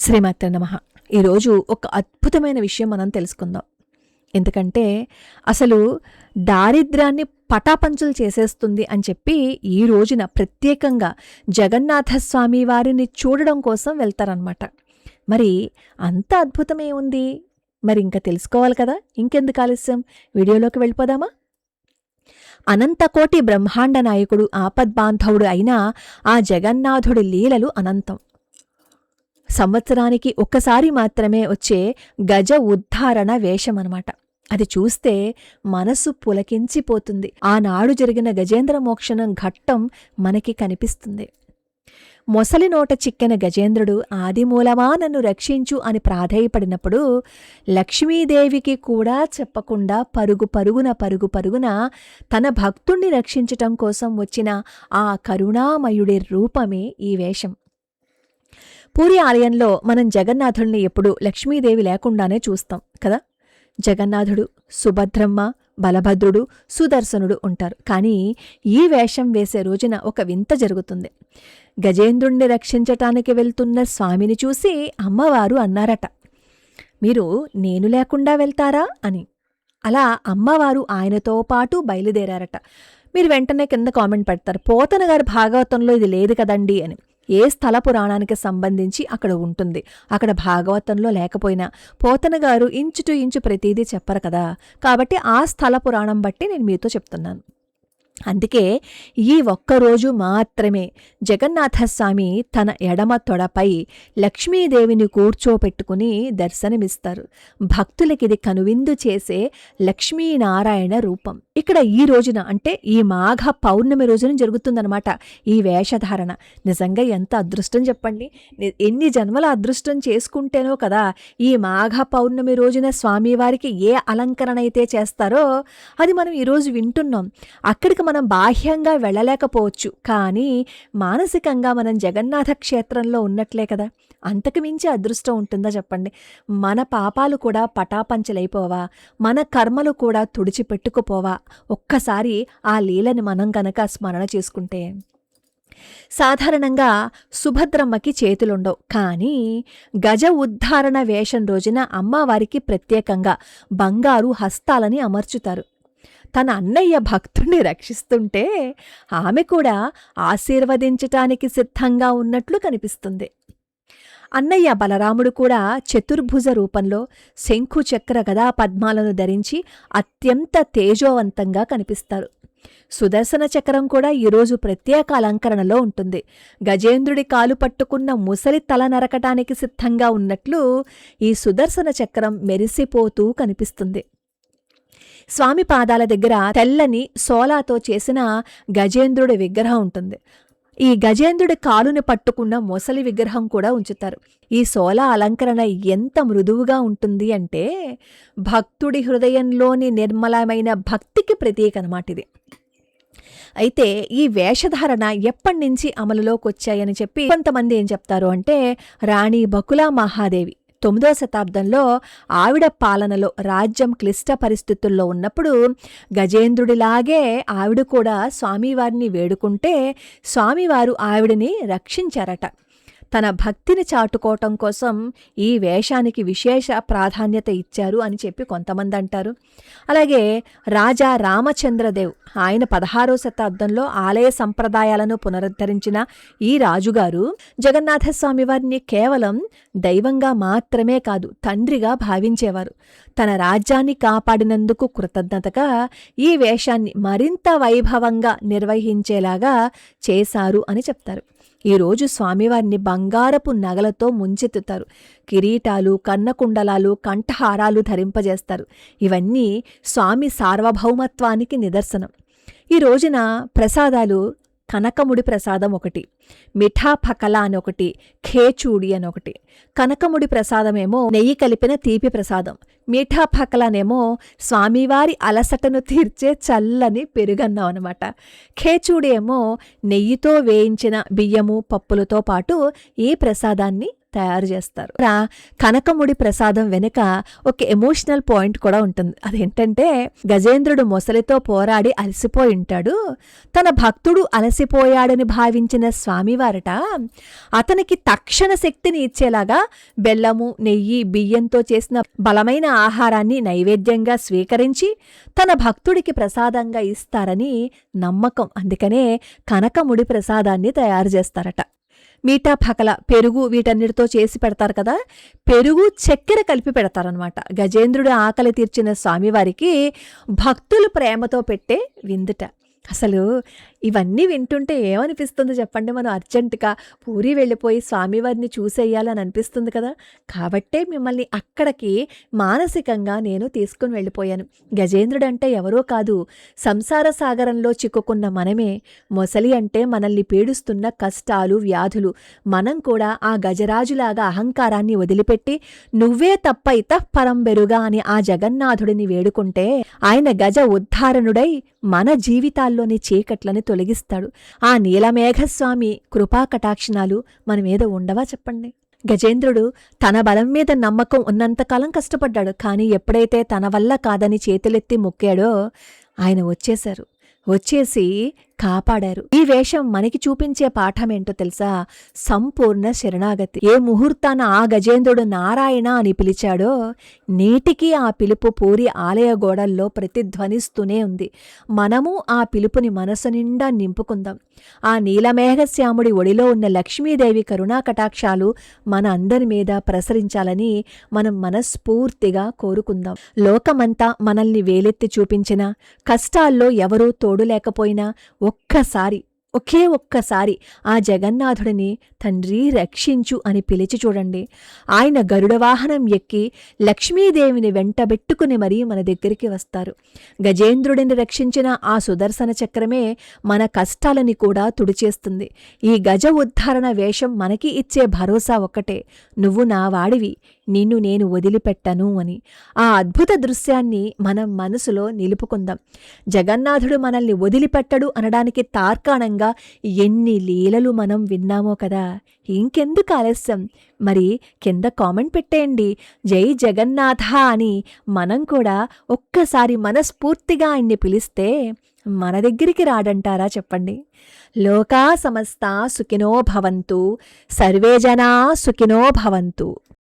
శ్రీమాత్రే నమః. ఈరోజు ఒక అద్భుతమైన విషయం మనం తెలుసుకుందాం. ఎందుకంటే అసలు దారిద్ర్యాన్ని పటాపంచలు చేసేస్తుంది అని చెప్పి ఈ రోజున ప్రత్యేకంగా జగన్నాథస్వామి వారిని చూడడం కోసం వెళ్తారనమాట. మరి అంత అద్భుతమే ఉంది, మరి ఇంకా తెలుసుకోవాలి కదా. ఇంకెందుకు ఆలస్యం, వీడియోలోకి వెళ్ళిపోదామా? అనంతకోటి బ్రహ్మాండ నాయకుడు ఆపద్బాంధవుడు అయిన ఆ జగన్నాథుడి లీలలు అనంతం. సంవత్సరానికి ఒక్కసారి మాత్రమే వచ్చే గజ ఉద్ధారణ వేషమనమాట. అది చూస్తే మనసు పులకించిపోతుంది. ఆనాడు జరిగిన గజేంద్ర మోక్షణం ఘట్టం మనకి కనిపిస్తుంది. మొసలి నోట చిక్కిన గజేంద్రుడు ఆదిమూలమా నన్ను రక్షించు అని ప్రాధేయపడినప్పుడు లక్ష్మీదేవికి కూడా చెప్పకుండా పరుగు పరుగున తన భక్తుణ్ణి రక్షించటం కోసం వచ్చిన ఆ కరుణామయుడి రూపమే ఈ వేషం. పూరి ఆలయంలో మనం జగన్నాథుడిని ఎప్పుడు లక్ష్మీదేవి లేకుండానే చూస్తాం కదా. జగన్నాథుడు, సుభద్రమ్మ, బలభద్రుడు, సుదర్శనుడు ఉంటారు. కానీ ఈ వేషం వేసే రోజున ఒక వింత జరుగుతుంది. గజేంద్రుణ్ణి రక్షించటానికి వెళ్తున్న స్వామిని చూసి అమ్మవారు అన్నారట, మీరు నేను లేకుండా వెళ్తారా అని. అలా అమ్మవారు ఆయనతో పాటు బయలుదేరారట. మీరు వెంటనే కింద కామెంట్ పెడతారు, పోతన గారి భాగవతంలో ఇది లేదు కదండి అని. ఏ స్థల పురాణానికి సంబంధించి అక్కడ ఉంటుంది. అక్కడ భాగవతంలో లేకపోయినా పోతన గారు ఇంచు టు ఇంచు ప్రతిదీ చెప్పరు కదా. కాబట్టి ఆ స్థల పురాణం బట్టి నేను మీతో చెప్తున్నాను. అందుకే ఈ ఒక్కరోజు మాత్రమే జగన్నాథస్వామి తన ఎడమ తొడపై లక్ష్మీదేవిని కూర్చోపెట్టుకుని దర్శనమిస్తారు. భక్తులకిది కనువిందు చేసే లక్ష్మీనారాయణ రూపం. ఇక్కడ ఈ రోజున అంటే ఈ మాఘ పౌర్ణమి రోజున జరుగుతుందనమాట ఈ వేషధారణ. నిజంగా ఎంత అదృష్టం చెప్పండి. ఎన్ని జన్మల అదృష్టం చేసుకుంటేనో కదా ఈ మాఘ పౌర్ణమి రోజున స్వామివారికి ఏ అలంకరణ అయితే చేస్తారో అది మనం ఈరోజు వింటున్నాం. అక్కడికి మనం బాహ్యంగా వెళ్ళలేకపోవచ్చు, కానీ మానసికంగా మనం జగన్నాథ క్షేత్రంలో ఉన్నట్లే కదా. అంతకు మించి అదృష్టం ఉంటుందా చెప్పండి. మన పాపాలు కూడా పటాపంచలైపోవా, మన కర్మలు కూడా తుడిచిపెట్టుకుపోవా ఒక్కసారి ఆ లీలని మనం గనక స్మరణ చేసుకుంటే. సాధారణంగా సుభద్రమ్మకి చేతులుండవు, కానీ గజ ఉద్ధారణ వేషం రోజున అమ్మవారికి ప్రత్యేకంగా బంగారు హస్తాలని అమర్చుతారు. తన అన్నయ్య భక్తుడిని రక్షిస్తుంటే ఆమె కూడా ఆశీర్వదించటానికి సిద్ధంగా ఉన్నట్లు కనిపిస్తుంది. అన్నయ్య బలరాముడు కూడా చతుర్భుజ రూపంలో శంఖు చక్ర గదా పద్మాలను ధరించి అత్యంత తేజోవంతంగా కనిపిస్తారు. సుదర్శన చక్రం కూడా ఈరోజు ప్రత్యేక అలంకరణలో ఉంటుంది. గజేంద్రుడి కాలు పట్టుకున్న ముసలి తల నరకటానికి సిద్ధంగా ఉన్నట్లు ఈ సుదర్శన చక్రం మెరిసిపోతూ కనిపిస్తుంది. స్వామి పాదాల దగ్గర తెల్లని సోలాతో చేసిన గజేంద్రుడి విగ్రహం ఉంటుంది. ఈ గజేంద్రుడి కాలుని పట్టుకున్న మొసలి విగ్రహం కూడా ఉంచుతారు. ఈ సోలా అలంకరణ ఎంత మృదువుగా ఉంటుంది అంటే భక్తుడి హృదయంలోని నిర్మలమైన భక్తికి ప్రతీక అన్నమాట ఇది. అయితే ఈ వేషధారణ ఎప్పటి నుంచి అమలులోకి వచ్చాయని చెప్పి కొంతమంది ఏం చెప్తారు అంటే, రాణి బకులా మహాదేవి 9వ శతాబ్దంలో ఆవిడ పాలనలో రాజ్యం క్లిష్ట పరిస్థితుల్లో ఉన్నప్పుడు గజేంద్రుడిలాగే ఆవిడ కూడా స్వామివారిని వేడుకుంటే స్వామివారు ఆవిడని రక్షించారట. తన భక్తిని చాటుకోవటం కోసం ఈ వేషానికి విశేష ప్రాధాన్యత ఇచ్చారు అని చెప్పి కొంతమంది అంటారు. అలాగే రాజా రామచంద్రదేవ్, ఆయన 16వ శతాబ్దంలో ఆలయ సంప్రదాయాలను పునరుద్ధరించిన ఈ రాజుగారు జగన్నాథస్వామి వారిని కేవలం దైవంగా మాత్రమే కాదు, తండ్రిగా భావించేవారు. తన రాజ్యాన్ని కాపాడినందుకు కృతజ్ఞతగా ఈ వేషాన్ని మరింత వైభవంగా నిర్వహించేలాగా చేశారు అని చెప్తారు. ఈరోజు స్వామివారిని బంగారపు నగలతో ముంచెత్తుతారు. కిరీటాలు, కన్నకుండలాలు, కంఠహారాలు ధరింపజేస్తారు. ఇవన్నీ స్వామి సార్వభౌమత్వానికి నిదర్శనం. ఈ రోజున ప్రసాదాలు కనకముడి ప్రసాదం ఒకటి, మిఠా ఫకల అని ఒకటి, ఖేచూడి అని ఒకటి. కనకముడి ప్రసాదమేమో నెయ్యి కలిపిన తీపి ప్రసాదం, మీఠా ఫకలనేమో స్వామివారి అలసటను తీర్చే చల్లని పెరుగన్నం అనమాట. ఖేచూడి ఏమో నెయ్యితో వేయించిన బియ్యము పప్పులతో పాటు ఈ ప్రసాదాన్ని తయారు చేస్తారు. కనకముడి ప్రసాదం వెనుక ఒక ఎమోషనల్ పాయింట్ కూడా ఉంటుంది. అదేంటంటే గజేంద్రుడు మొసలితో పోరాడి అలసిపోయి ఉంటాడు. తన భక్తుడు అలసిపోయాడని భావించిన స్వామివారట అతనికి తక్షణ శక్తిని ఇచ్చేలాగా బెల్లము, నెయ్యి, బియ్యంతో చేసిన బలమైన ఆహారాన్ని నైవేద్యంగా స్వీకరించి తన భక్తుడికి ప్రసాదంగా ఇస్తారని నమ్మకం. అందుకనే కనకముడి ప్రసాదాన్ని తయారు చేస్తారట. మీఠా పకల, పెరుగు వీటన్నిటితో చేసి పెడతారు కదా, పెరుగు చక్కెర కలిపి పెడతారనమాట. గజేంద్రుడి ఆకలి తీర్చిన స్వామివారికి భక్తులు ప్రేమతో పెట్టే విందుట. అసలు ఇవన్నీ వింటుంటే ఏమనిపిస్తుంది చెప్పండి? మనం అర్జెంటుగా పూరి వెళ్ళిపోయి స్వామివారిని చూసేయాలని అనిపిస్తుంది కదా. కాబట్టే మిమ్మల్ని అక్కడికి మానసికంగా నేను తీసుకుని వెళ్ళిపోయాను. గజేంద్రుడు అంటే ఎవరో కాదు, సంసార సాగరంలో చిక్కుకున్న మనమే. మొసలి అంటే మనల్ని పీడిస్తున్న కష్టాలు, వ్యాధులు. మనం కూడా ఆ గజరాజులాగా అహంకారాన్ని వదిలిపెట్టి నువ్వే తప్ప ఇతఃపరం బెరుగా అని ఆ జగన్నాథుడిని వేడుకుంటే ఆయన గజ ఉద్ధారణుడై మన జీవితాల్లోని చీకట్లని తొలగిస్తాడు. ఆ నీలమేఘస్వామి కృపాకటాక్షణాలు మన మీద ఉండవా చెప్పండి? గజేంద్రుడు తన బలం మీద నమ్మకం ఉన్నంతకాలం కష్టపడ్డాడు. కానీ ఎప్పుడైతే తన వల్ల కాదని చేతులెత్తి మొక్కాడో ఆయన వచ్చేసి కాపాడారు. ఈ వేషం మనకి చూపించే పాఠమేంటో తెలుసా? సంపూర్ణ శరణాగతి. ఏ ముహూర్తాన ఆ గజేంద్రుడు నారాయణ అని పిలిచాడో నేటికీ ఆ పిలుపు పూరి ఆలయ గోడల్లో ప్రతిధ్వనిస్తూనే ఉంది. మనము ఆ పిలుపుని మనసు నిండా నింపుకుందాం. ఆ నీలమేఘశ్యాముడి ఒడిలో ఉన్న లక్ష్మీదేవి కరుణాకటాక్షాలు మన అందరి మీద ప్రసరించాలని మనం మనస్ఫూర్తిగా కోరుకుందాం. లోకమంతా మనల్ని వేలెత్తి చూపించినా, కష్టాల్లో ఎవరూ తోడు లేకపోయినా ఒకే ఒక్కసారి ఆ జగన్నాథుడిని తండ్రి రక్షించు అని పిలిచి చూడండి. ఆయన గరుడ వాహనం ఎక్కి లక్ష్మీదేవిని వెంటబెట్టుకుని మరీ మన దగ్గరికి వస్తారు. గజేంద్రుడిని రక్షించిన ఆ సుదర్శన చక్రమే మన కష్టాలని కూడా తుడిచేస్తుంది. ఈ గజ ఉద్ధారణ వేషం మనకి ఇచ్చే భరోసా ఒక్కటే, నువ్వు నా వాడివి, నిన్ను నేను వదిలిపెట్టను అని. ఆ అద్భుత దృశ్యాన్ని మనం మనసులో నిలుపుకుందాం. జగన్నాథుడు మనల్ని వదిలిపెట్టడు అనడానికి తార్కాణంగా ఎన్ని లీలలు మనం విన్నామో కదా. ఇంకెందుకు ఆలస్యం? మరి కింద కామెంట్ పెట్టేయండి, జై జగన్నాథ అని. మనం కూడా ఒక్కసారి మనస్ఫూర్తిగా ఆయన్ని పిలిస్తే మన దగ్గరికి రాడంటారా చెప్పండి? లోకా సమస్తా సుఖినో భవంతు, సర్వే జనా సుఖినో భవంతు.